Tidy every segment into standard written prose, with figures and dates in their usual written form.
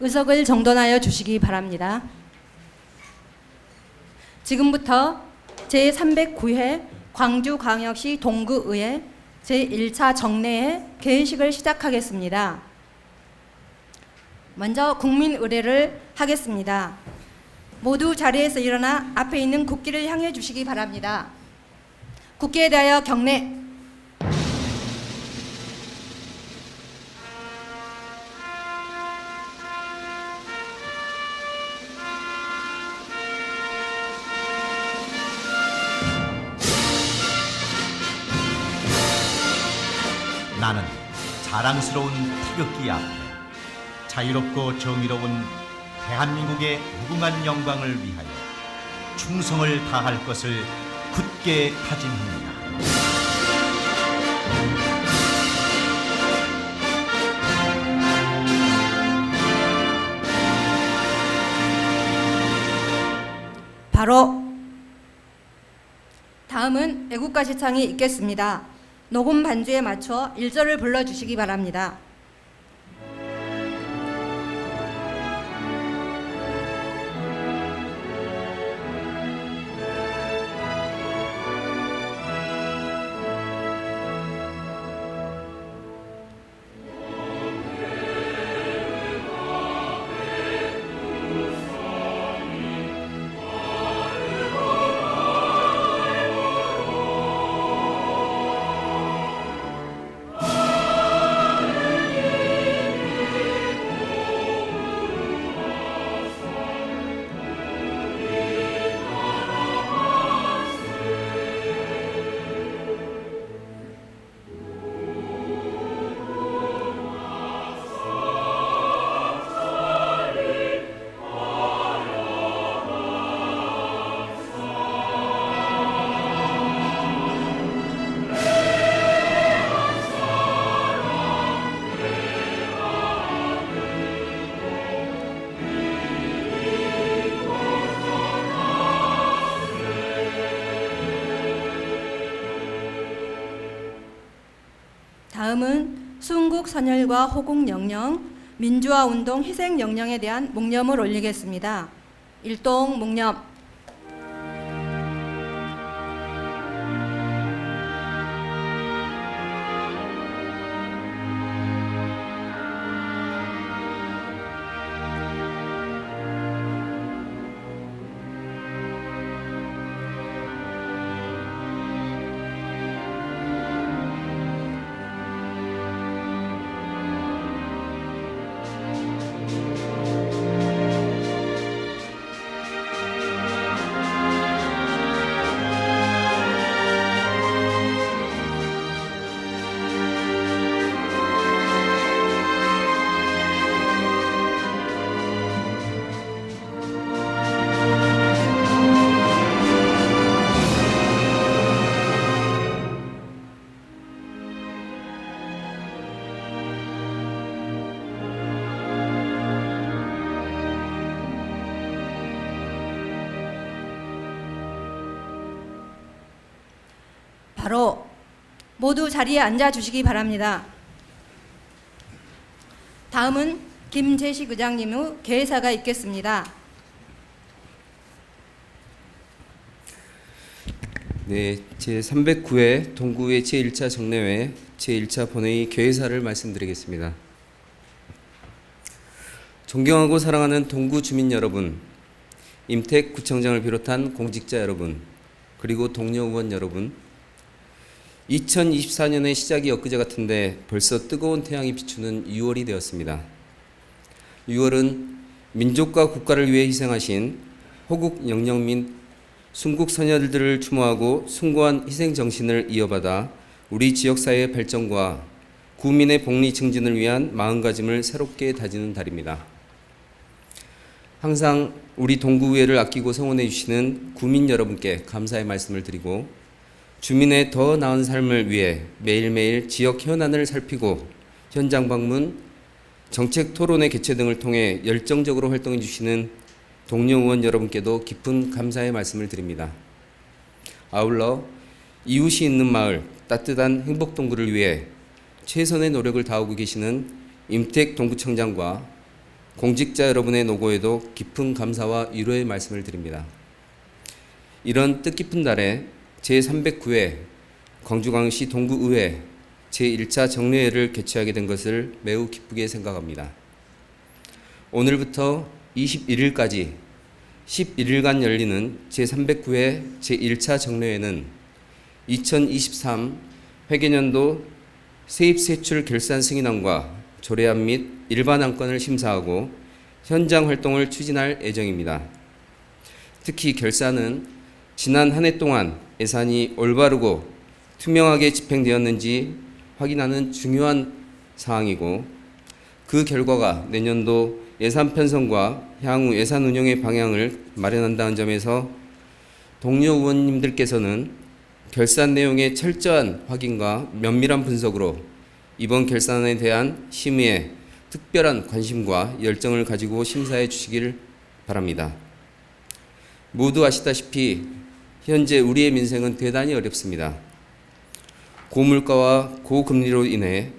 의석을 정돈하여 주시기 바랍니다. 지금부터 제309회 광주광역시 동구의회 제1차 정례회 개회식을 시작하겠습니다. 먼저 국민의례를 하겠습니다. 모두 자리에서 일어나 앞에 있는 국기를 향해 주시기 바랍니다. 국기에 대하여 경례. 나는 자랑스러운 태극기 앞에 자유롭고 정의로운 대한민국의 무궁한 영광을 위하여 충성을 다할 것을 굳게 다짐합니다. 바로 다음은 애국가 시창이 있겠습니다. 녹음 반주에 맞춰 1절을 불러주시기 바랍니다. 다음은 순국선열과 호국영령, 민주화운동 희생영령에 대한 묵념을 올리겠습니다. 일동 묵념. 바로 모두 자리에 앉아 주시기 바랍니다. 다음은 김재식 의장님의 개회사가 있겠습니다. 네, 제309회 동구의 제1차 정례회 제1차 본회의 개회사를 말씀드리겠습니다. 존경하고 사랑하는 동구 주민 여러분, 임택 구청장을 비롯한 공직자 여러분, 그리고 동료 의원 여러분, 2024년의 시작이 엊그제 같은데 벌써 뜨거운 태양이 비추는 6월이 되었습니다. 6월은 민족과 국가를 위해 희생하신 호국 영령민 순국 선열들을 추모하고 숭고한 희생 정신을 이어받아 우리 지역사회의 발전과 구민의 복리 증진을 위한 마음가짐을 새롭게 다지는 달입니다. 항상 우리 동구의회를 아끼고 성원해 주시는 구민 여러분께 감사의 말씀을 드리고, 주민의 더 나은 삶을 위해 매일매일 지역 현안을 살피고 현장 방문, 정책 토론회 개최 등을 통해 열정적으로 활동해 주시는 동료 의원 여러분께도 깊은 감사의 말씀을 드립니다. 아울러 이웃이 있는 마을, 따뜻한 행복동구를 위해 최선의 노력을 다하고 계시는 임택 동구청장과 공직자 여러분의 노고에도 깊은 감사와 위로의 말씀을 드립니다. 이런 뜻깊은 날에 제309회 광주광역시 동구의회 제1차 정례회를 개최하게 된 것을 매우 기쁘게 생각합니다. 오늘부터 21일까지 11일간 열리는 제309회 제1차 정례회는 2023 회계년도 세입세출 결산 승인안과 조례안 및 일반 안건을 심사하고 현장 활동을 추진할 예정입니다. 특히 결산은 지난 한 해 동안 예산이 올바르고 투명하게 집행되었는지 확인하는 중요한 사항이고, 그 결과가 내년도 예산 편성과 향후 예산 운영의 방향을 마련한다는 점에서 동료 의원님들께서는 결산 내용의 철저한 확인과 면밀한 분석으로 이번 결산에 대한 심의에 특별한 관심과 열정을 가지고 심사해 주시길 바랍니다. 모두 아시다시피 현재 우리의 민생은 대단히 어렵습니다. 고물가와 고금리로 인해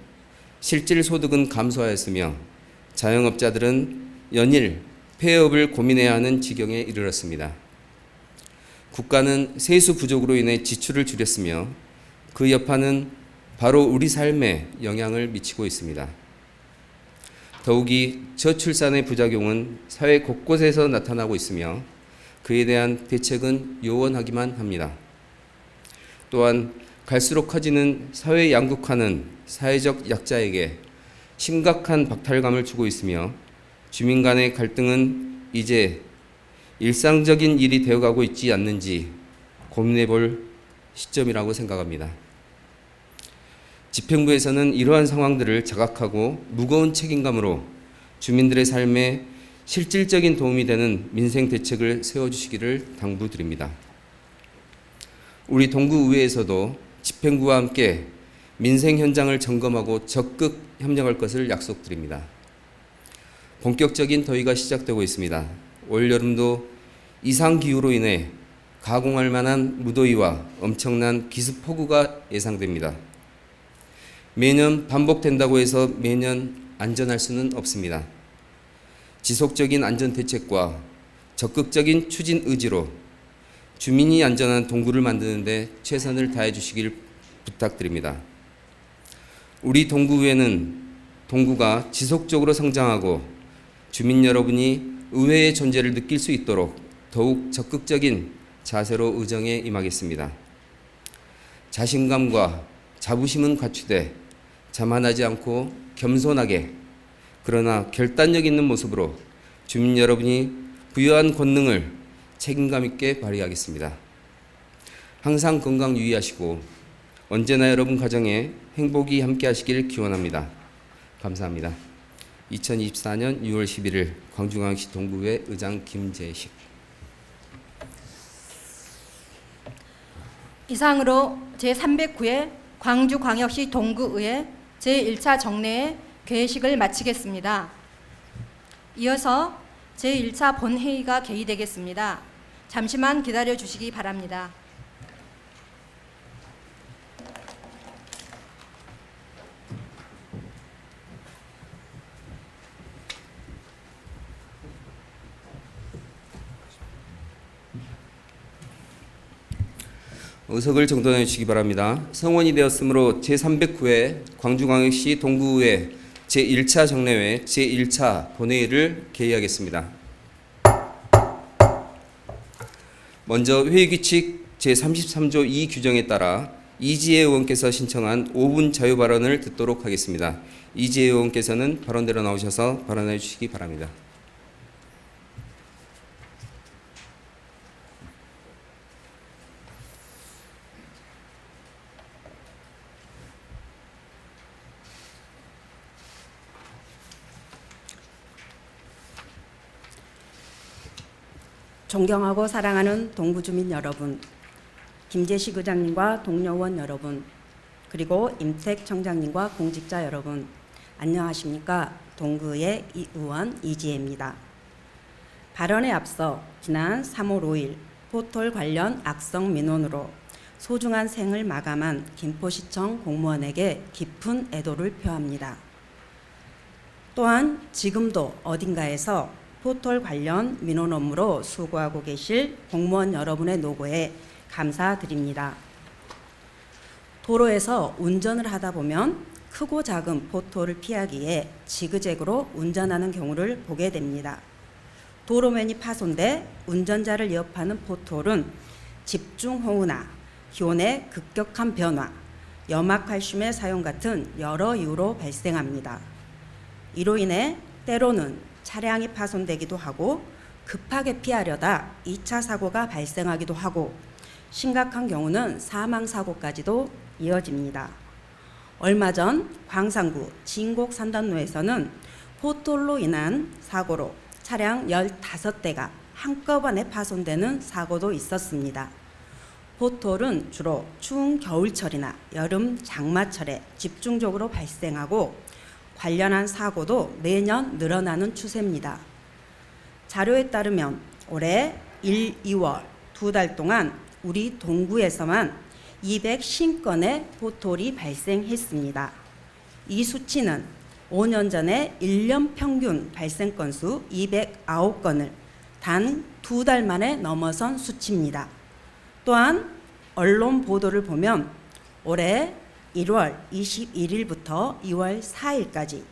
실질 소득은 감소하였으며 자영업자들은 연일 폐업을 고민해야 하는 지경에 이르렀습니다. 국가는 세수 부족으로 인해 지출을 줄였으며 그 여파는 바로 우리 삶에 영향을 미치고 있습니다. 더욱이 저출산의 부작용은 사회 곳곳에서 나타나고 있으며 그에 대한 대책은 요원하기만 합니다. 또한 갈수록 커지는 사회 양극화는 사회적 약자에게 심각한 박탈감을 주고 있으며 주민 간의 갈등은 이제 일상적인 일이 되어가고 있지 않는지 고민해 볼 시점이라고 생각합니다. 집행부에서는 이러한 상황들을 자각하고 무거운 책임감으로 주민들의 삶에 실질적인 도움이 되는 민생 대책을 세워주시기를 당부드립니다. 우리 동구의회에서도 집행부와 함께 민생 현장을 점검하고 적극 협력할 것을 약속드립니다. 본격적인 더위가 시작되고 있습니다. 올여름도 이상기후로 인해 가공할 만한 무더위와 엄청난 기습폭우가 예상됩니다. 매년 반복된다고 해서 매년 안전할 수는 없습니다. 지속적인 안전대책과 적극적인 추진 의지로 주민이 안전한 동구를 만드는 데 최선을 다해 주시길 부탁드립니다. 우리 동구의회는 동구가 지속적으로 성장하고 주민 여러분이 의회의 존재를 느낄 수 있도록 더욱 적극적인 자세로 의정에 임하겠습니다. 자신감과 자부심은 갖추되 자만하지 않고 겸손하게 그러나 결단력 있는 모습으로 주민 여러분이 부여한 권능을 책임감 있게 발휘하겠습니다. 항상 건강 유의하시고 언제나 여러분 가정에 행복이 함께 하시길 기원합니다. 감사합니다. 2024년 6월 11일 광주광역시 동구의회 의장 김재식. 이상으로 제309회 광주광역시 동구의회 제1차 정례회 개회식을 마치겠습니다. 이어서 제1차 본회의가 개의되겠습니다. 잠시만 기다려 주시기 바랍니다. 의석을 정돈해 주시기 바랍니다. 성원이 되었으므로 제309회 광주광역시 동구의회 제1차 정례회 제1차 본회의를 개의하겠습니다. 먼저 회의규칙 제33조 2 규정에 따라 이지혜 의원께서 신청한 5분 자유 발언을 듣도록 하겠습니다. 이지혜 의원께서는 발언대로 나오셔서 발언해 주시기 바랍니다. 존경하고 사랑하는 동구주민 여러분, 김재식 의장님과 동료 의원 여러분, 그리고 임택 청장님과 공직자 여러분, 안녕하십니까? 동구의 의원 이지혜입니다. 발언에 앞서 지난 3월 5일 포털 관련 악성 민원으로 소중한 생을 마감한 김포시청 공무원에게 깊은 애도를 표합니다. 또한 지금도 어딘가에서 포털 관련 민원 업무로 수고하고 계실 공무원 여러분의 노고에 감사드립니다. 도로에서 운전을 하다 보면 크고 작은 포토를 피하기 위해 지그재그로 운전하는 경우를 보게 됩니다. 도로면이 파손돼 운전자를 위협하는 포톨은 집중호우나 기온의 급격한 변화, 염화칼슘의 사용 같은 여러 이유로 발생합니다. 이로 인해 때로는 차량이 파손되기도 하고 급하게 피하려다 2차 사고가 발생하기도 하고 심각한 경우는 사망사고까지도 이어집니다. 얼마 전 광산구 진곡산단로에서는 포톨로 인한 사고로 차량 15대가 한꺼번에 파손되는 사고도 있었습니다. 포톨은 주로 추운 겨울철이나 여름 장마철에 집중적으로 발생하고 관련한 사고도 매년 늘어나는 추세입니다. 자료에 따르면 올해 1, 2월 2달 동안 우리 동구에서만 250건의 포톨이 발생했습니다. 이 수치는 5년 전에 1년 평균 발생 건수 209건을 단 2달 만에 넘어선 수치입니다. 또한 언론 보도를 보면 올해 1월 21일부터 2월 4일까지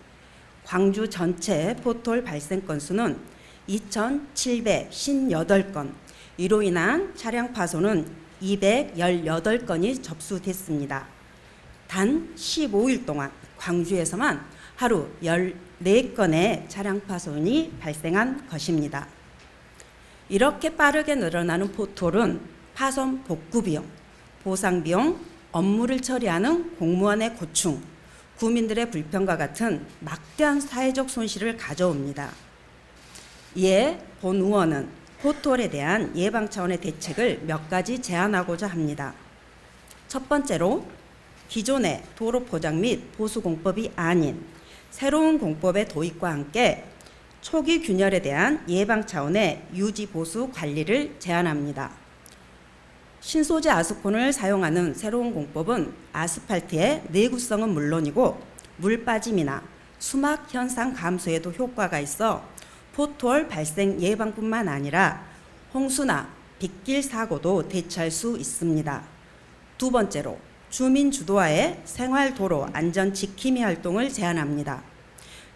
광주 전체 포톨 발생 건수는 2,758건, 이로 인한 차량 파손은 218건이 접수됐습니다. 단 15일 동안 광주에서만 하루 14건의 차량 파손이 발생한 것입니다. 이렇게 빠르게 늘어나는 포톨은 파손 복구 비용, 보상 비용, 업무를 처리하는 공무원의 고충, 구민들의 불편과 같은 막대한 사회적 손실을 가져옵니다. 이에 본 의원은 포톨에 대한 예방 차원의 대책을 몇 가지 제안하고자 합니다. 첫 번째로 기존의 도로 포장 및 보수 공법이 아닌 새로운 공법의 도입과 함께 초기 균열에 대한 예방 차원의 유지 보수 관리를 제안합니다. 신소재 아스콘을 사용하는 새로운 공법은 아스팔트의 내구성은 물론이고 물 빠짐이나 수막 현상 감소에도 효과가 있어 포톨 발생 예방뿐만 아니라 홍수나 빗길 사고도 대처할 수 있습니다. 두 번째로 주민 주도하에 생활도로 안전 지킴이 활동을 제안합니다.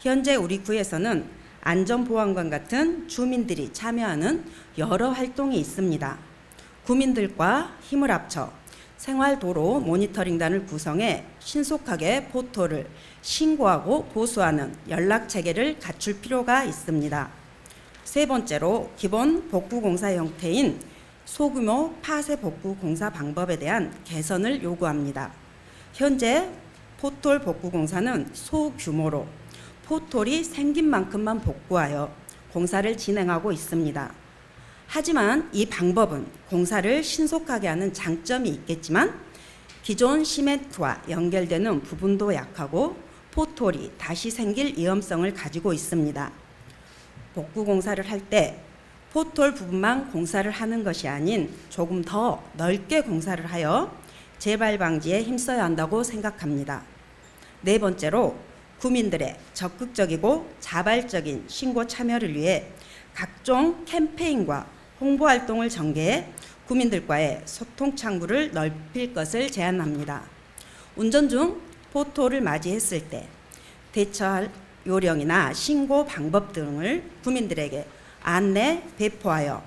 현재 우리 구에서는 안전보안관 같은 주민들이 참여하는 여러 활동이 있습니다. 구민들과 힘을 합쳐 생활도로 모니터링단을 구성해 신속하게 포톨을 신고하고 보수하는 연락체계를 갖출 필요가 있습니다. 세 번째로 기본 복구공사 형태인 소규모 파쇄 복구공사 방법에 대한 개선을 요구합니다. 현재 포톨 복구공사는 소규모로 포톨이 생긴 만큼만 복구하여 공사를 진행하고 있습니다. 하지만 이 방법은 공사를 신속하게 하는 장점이 있겠지만 기존 시멘트와 연결되는 부분도 약하고 포톨이 다시 생길 위험성을 가지고 있습니다. 복구 공사를 할 때 포톨 부분만 공사를 하는 것이 아닌 조금 더 넓게 공사를 하여 재발 방지에 힘써야 한다고 생각합니다. 네 번째로 구민들의 적극적이고 자발적인 신고 참여를 위해 각종 캠페인과 홍보 활동을 전개해 구민들과의 소통 창구를 넓힐 것을 제안합니다. 운전 중 포톨을 맞이했을 때 대처할 요령이나 신고 방법 등을 구민들에게 안내 배포하여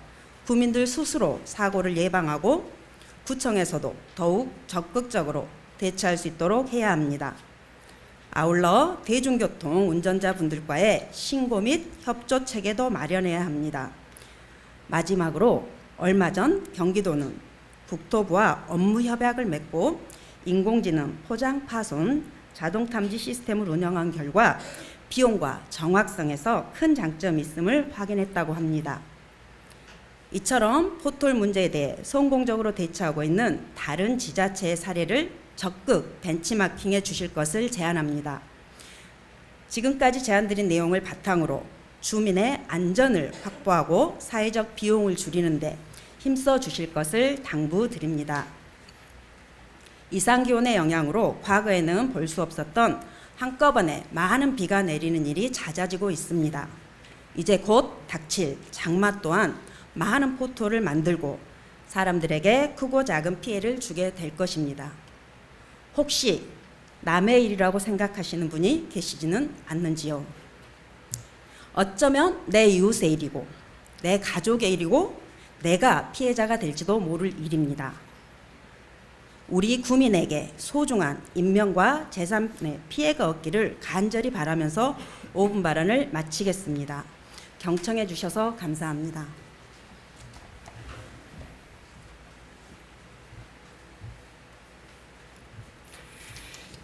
구민들 스스로 사고를 예방하고 구청에서도 더욱 적극적으로 대처할 수 있도록 해야 합니다. 아울러 대중교통 운전자분들과의 신고 및 협조 체계도 마련해야 합니다. 마지막으로 얼마 전 경기도는 국토부와 업무 협약을 맺고 인공지능 포장 파손 자동 탐지 시스템을 운영한 결과 비용과 정확성에서 큰 장점이 있음을 확인했다고 합니다. 이처럼 포톨 문제에 대해 성공적으로 대처하고 있는 다른 지자체의 사례를 적극 벤치마킹해 주실 것을 제안합니다. 지금까지 제안드린 내용을 바탕으로 주민의 안전을 확보하고 사회적 비용을 줄이는 데 힘써 주실 것을 당부드립니다. 이상기온의 영향으로 과거에는 볼 수 없었던 한꺼번에 많은 비가 내리는 일이 잦아지고 있습니다. 이제 곧 닥칠 장마 또한 많은 포토를 만들고 사람들에게 크고 작은 피해를 주게 될 것입니다. 혹시 남의 일이라고 생각하시는 분이 계시지는 않는지요? 어쩌면 내 이웃의 일이고 내 가족의 일이고 내가 피해자가 될지도 모를 일입니다. 우리 구민에게 소중한 인명과 재산의 피해가 없기를 간절히 바라면서 5분 발언을 마치겠습니다. 경청해 주셔서 감사합니다.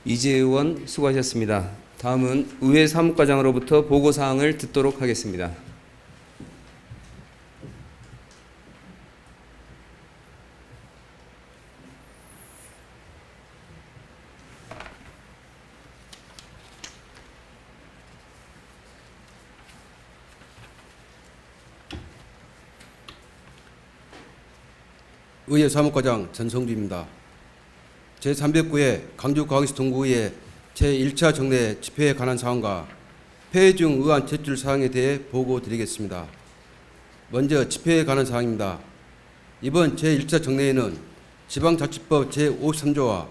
이재 의원 수고하셨습니다. 다음은 의회 사무과장으로부터 보고사항을 듣도록 하겠습니다. 의회 사무과장 전성주입니다. 제309회 광주광역시 동구의회 제1차 정례 집회에 관한 사항과 폐회 중 의안 제출 사항에 대해 보고드리겠습니다. 먼저 집회에 관한 사항입니다. 이번 제1차 정례에는 지방자치법 제53조와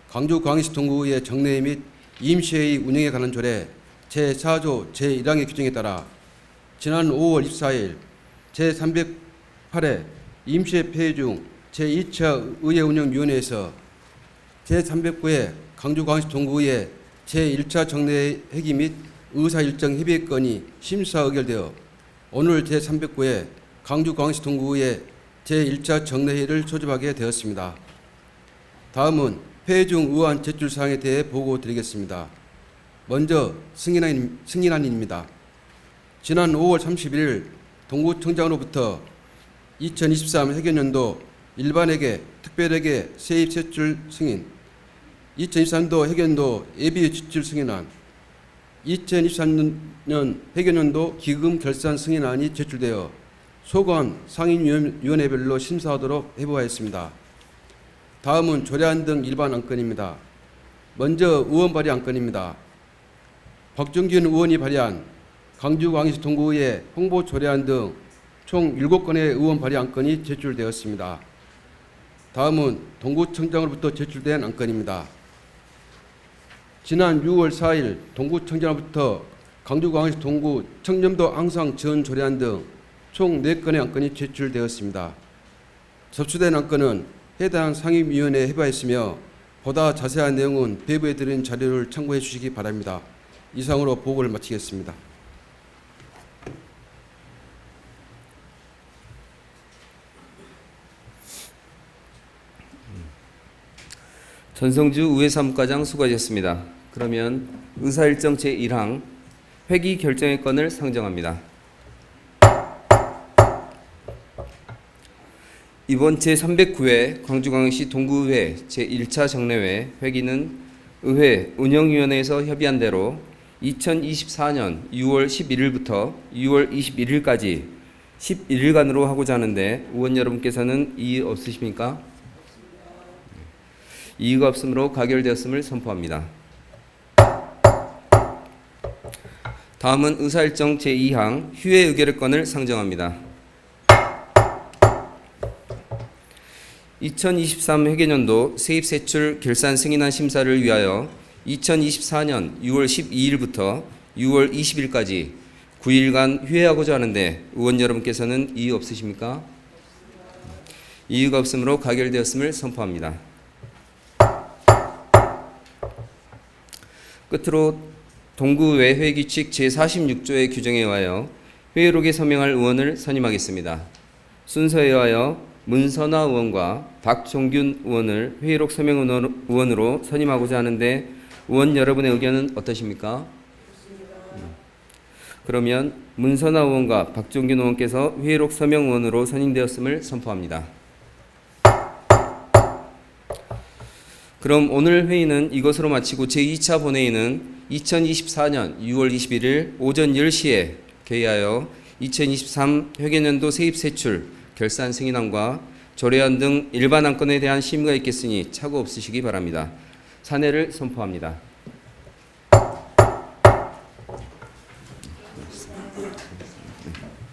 광주광역시 동구의회 정례회 및 임시회의 운영에 관한 조례 제4조 제1항의 규정에 따라 지난 5월 24일 제308회 임시회 폐회 중 제2차 의회운영위원회에서 제309회 광주광역시 동구의회 제1차 정례 회기 및 의사일정 협의 건이 심사 의결되어 오늘 제309회 광주광역시 동구의회 제1차 정례회를 소집하게 되었습니다. 다음은 회의 중 의안 제출 사항에 대해 보고드리겠습니다. 먼저 승인안입니다. 지난 5월 31일 동구청장으로부터 2023 회계연도 일반회계, 특별회계 세입 세출 승인, 2023도 회계연도 예비 지출 승인안, 2023년 회계연도 기금 결산 승인안이 제출되어 소관 상임위원회별로 심사하도록 해부하였습니다. 다음은 조례안 등 일반 안건입니다. 먼저 의원 발의 안건입니다. 박정균 의원이 발의한 광주광역시 동구의회 홍보 조례안 등 총 7건의 의원 발의 안건이 제출되었습니다. 다음은 동구청장으로부터 제출된 안건입니다. 지난 6월 4일 동구청장으로부터 광주광역시 동구 청렴도 항상 지원 조례안 등 총 4건의 안건이 제출되었습니다. 접수된 안건은 해당 상임위원회에 해부하였으며 보다 자세한 내용은 배부에 드린 자료를 참고해 주시기 바랍니다. 이상으로 보고를 마치겠습니다. 전성주 의회 사무과장 수고하셨습니다. 그러면 의사일정 제1항 회기 결정의 건을 상정합니다. 이번 제309회 광주광역시 동구의회 제1차 정례회 회기는 의회 운영위원회에서 협의한 대로 2024년 6월 11일부터 6월 21일까지 11일간으로 하고자 하는데 의원 여러분께서는 이의 없으십니까? 이의가 없으므로 가결되었음을 선포합니다. 다음은 의사일정 제2항 휴회 의결의 건을 상정합니다. 2023 회계연도 세입세출 결산 승인안 심사를 위하여 2024년 6월 12일부터 6월 20일까지 9일간 휴회하고자 하는데 의원 여러분께서는 이의 없으십니까? 이의가 없으므로 가결되었음을 선포합니다. 끝으로 동구의회 회의규칙 제46조의 규정에 의하여 회의록에 서명할 의원을 선임하겠습니다. 순서에 의하여 문선화 의원과 박종균 의원을 회의록 서명 의원으로 선임하고자 하는데 의원 여러분의 의견은 어떠십니까? 그러면 문선화 의원과 박종균 의원께서 회의록 서명 의원으로 선임되었음을 선포합니다. 그럼 오늘 회의는 이것으로 마치고 제2차 본회의는 2024년 6월 21일 오전 10시에 개의하여 2023 회계연도 세입세출 결산 승인안과 조례안 등 일반 안건에 대한 심의가 있겠으니 착오 없으시기 바랍니다. 사내를 선포합니다. 네.